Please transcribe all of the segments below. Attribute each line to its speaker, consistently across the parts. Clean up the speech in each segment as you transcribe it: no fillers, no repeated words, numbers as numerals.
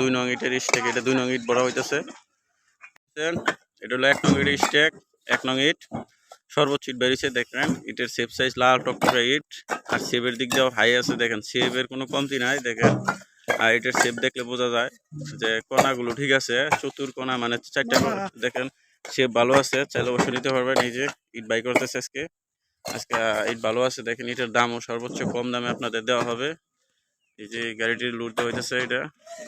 Speaker 1: 2 নং ইটের স্টেক, এটা 2 নং ইট বড় হইতেছে। এটা হলো 1 নং ইটের স্টেক, 1 নং ইট সর্বোচ্চ ইট বেরিয়েছে দেখেন। ইটের শেপ সাইজ লাল টকটকা ইট, আর শেপের দিক দিয়েও হাই আছে দেখেন, শেপের কোনো কমতি নাই দেখেন। আর এটার শেপ দেখলে বোঝা যায় যে কোনাগুলো ঠিক আছে, চতুর কোনা মানে 4টা দেখেন, শেপ ভালো আছে, চাইলে অবশ্যই নিতে পারবেন। এই যে ইট বাই করতেছে আজকে ইট ভালো আছে দেখেন। ইটের দামও সর্বোচ্চ কম দামে আপনাদের দেওয়া হবে। এই যে গাড়িটির লুট দেওয়া হইতেছে এটা।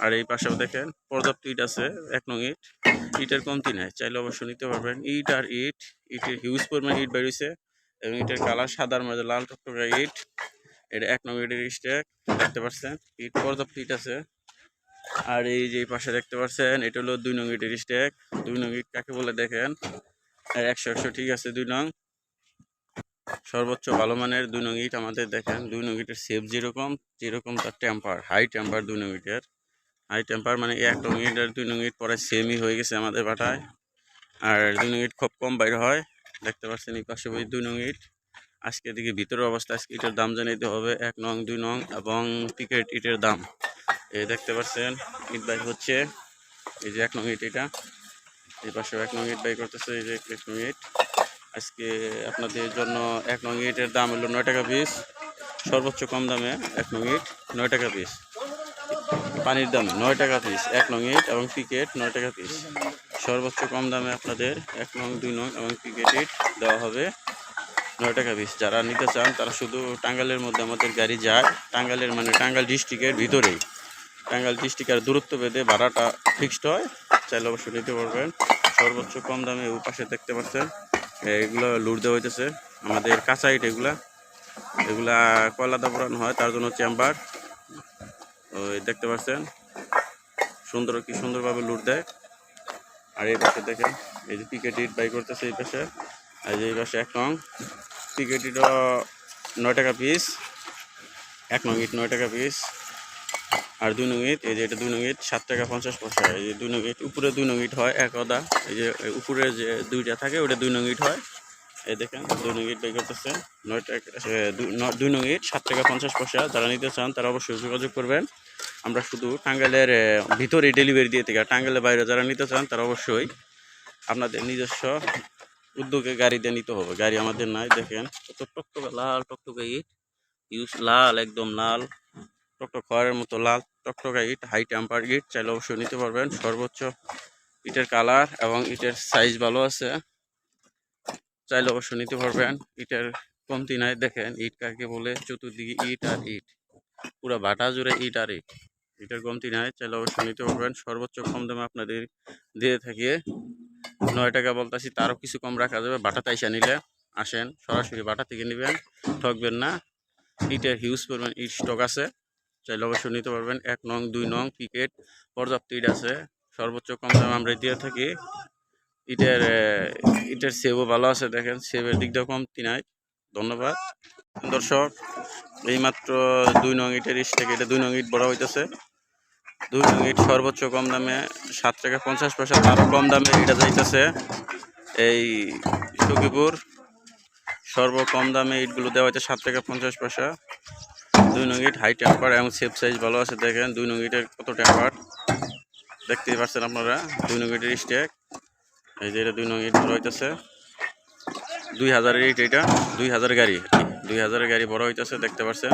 Speaker 1: আর এই পাশেও দেখেন পর্যাপ্ত ইট আছে, 1 নং ইট, ইটের কমতি নাই, চাইলে অবশ্যই নিতে পারবেন। ইট আর ইট, ইটের হিউজ পরিমাণ ইট বেরিয়েছে এবং ইটের কালার সাদার মধ্যে লাল টকটকা ইট। এটা 1 নং ইটের স্টেক দেখতে পাচ্ছেন, ইট পর্যাপ্ত ইট আছে। আর এই যে পাশে দেখতে পাচ্ছেন এটা হলো 2 নং ইটের স্টেক। 2 নং ইট কাকে বলে দেখেন, 100 ঠিক আছে। 2 নং সর্বোচ্চ ভালো মানের 2 নং ইট আমাদের দেখেন। 2 নং ইটের শেপ যেরকম তার টেম্পার, হাই টেম্পার 2 নং ইটের। হাই টেম্পার মানে 1 নং ইট আর 2 নং ইট পরে সেমই হয়ে গেছে আমাদের বাটায়। আর 2 নং ইট খুব কম বাইর হয় দেখতে পাচ্ছেন। এই পাশে ওই 2 নং ইট। আজকে দিকে ভিতরের অবস্থা, আজকে ইটের দাম জানাইতে হবে, 1 নং 2 নং এবং পিকেট ইটের দাম। এই দেখতে পাচ্ছেন ইট বাইর হচ্ছে, এই যে 1 নং ইট এটা। এই পাশে 1 নং ইট বাই করতেছে, এই যে 1 নং ইট। আজকে আপনাদের জন্য 1 নং ইটের দাম হলো 9 টাকা পিস, সর্বোচ্চ কম দামে 1 নং ইট 9 টাকা পিস, পানির দামে 9 টাকা পিস 1 নং ইট এবং পিকেট 9 টাকা পিস। সর্বোচ্চ কম দামে আপনাদের 1 নং 2 নং এবং পিকেট ইট দেওয়া হবে 9 টাকা পিস। যারা নিতে চান তারা শুধু টাঙ্গাইলের মধ্যে আমাদের গাড়ি যায়, টাঙ্গাইলের মানে টাঙ্গাইল ডিস্ট্রিক্টের ভিতরেই, টাঙ্গাইল ডিস্ট্রিক্টের দূরত্ব ভেদে ভাড়াটা ফিক্সড হয়, চাইলে অবশ্যই নিতে পারবেন সর্বোচ্চ কম দামে। ও পাশে দেখতে পাচ্ছেন এগুলো লুট দেওয়া হইতেছে আমাদের কাঁচা ইট, এগুলা কয়লাদা পোড়ানো হয় তার জন্য চেম্বার। ওই দেখতে পাচ্ছেন কি সুন্দরভাবে লুট দেয়। আর এই পাশে দেখেন এই যে পিকেট ইট বাই করতেছে এই পাশে। আর এই পাশে 1 নং পিকেট ইটও 9 টাকা পিস, 1 নং ইট 9 টাকা পিস। আর 2 নং ইট, এই যে এটা 2 নং ইট 7 টাকা 50 পয়সা। এই যে 2 নং ইট, উপরে 2 নং ইট হয় 1 অদা, এই যে উপরে যে 2টা থাকে ওটা 2 নং ইট হয়। এই দেখেন 2 নং ইট বাই করতেছে 9 টাকা, 2 নং ইট 7 টাকা 50 পয়সা। যারা নিতে চান তারা অবশ্যই যোগাযোগ করবেন। আমরা শুধু টাঙ্গাইলের ভিতরে ডেলিভারি দিয়ে থাকি, আর টাঙ্গাইলের বাইরে যারা নিতে চান তারা অবশ্যই আপনাদের নিজস্ব উদ্যোগে গাড়ি দিয়ে নিতে হবে, গাড়ি আমাদের নাই। দেখেন কত টকটকে লাল টকটকে ইট, ইউজ লাল, একদম লাল টকটক খয়ের মতো লাল টকটকা ইট, হাই টেম্পার ইট, চাইলে অবশ্যই নিতে পারবেন। সর্বোচ্চ ইটের কালার এবং ইটের সাইজ ভালো আছে, চাইলে অবশ্যই নিতে পারবেন। ইটের কমতি নাই দেখেন, ইট কাকে বলে, চতুর্দিকে ইট আর ইট, পুরো ভাটা জুড়ে ইট আর ইট, ইটের কমতি নাই, চাইলে অবশ্যই নিতে পারবেন। সর্বোচ্চ কম দামে আপনাদের দিয়ে থাকে 9 টাকা বলতেছি, তারও কিছু কম রাখা যাবে। বাটা তাইসা নিলে আসেন সরাসরি বাটা থেকে নেবেন, ঠকবেন না। ইটের হিউজ পরিমাণ ইট স্টক আছে, চাইলে অবশ্যই নিতে পারবেন। 1 নং 2 নং পিকেট পর্যাপ্ত ইট আছে, সর্বোচ্চ কম দামে আমরা দিয়ে থাকি। ইটের সেবও ভালো আছে দেখেন, সেবের দিক দিয়েও কমতি নাই। ধন্যবাদ দর্শক। এইমাত্র 2 নং ইটের স্টেক, এটা 2 নং ইট বড় হইতেছে। 2 নং ইট সর্বোচ্চ কম দামে 7 টাকা 50 পয়সা, তারও কম দামে এটা যাইতেছে এই সখীপুর। সর্বকম দামে ইটগুলো দেওয়া হয়েছে 7 টাকা 50 পয়সা। 2 নং ইট হাই টেম্পার এবং শেপ সাইজ ভালো আছে দেখেন। 2 নং ইটের কত টেম্পার দেখতেই পাচ্ছেন আপনারা। 2 নং ইটের স্টেক, এই যে এটা 2 নং ইট বড় হইতেছে। 2000-এর ইট, এটা 2000 গাড়ি, 2000-এর গাড়ি বড় হইতেছে দেখতে পাচ্ছেন।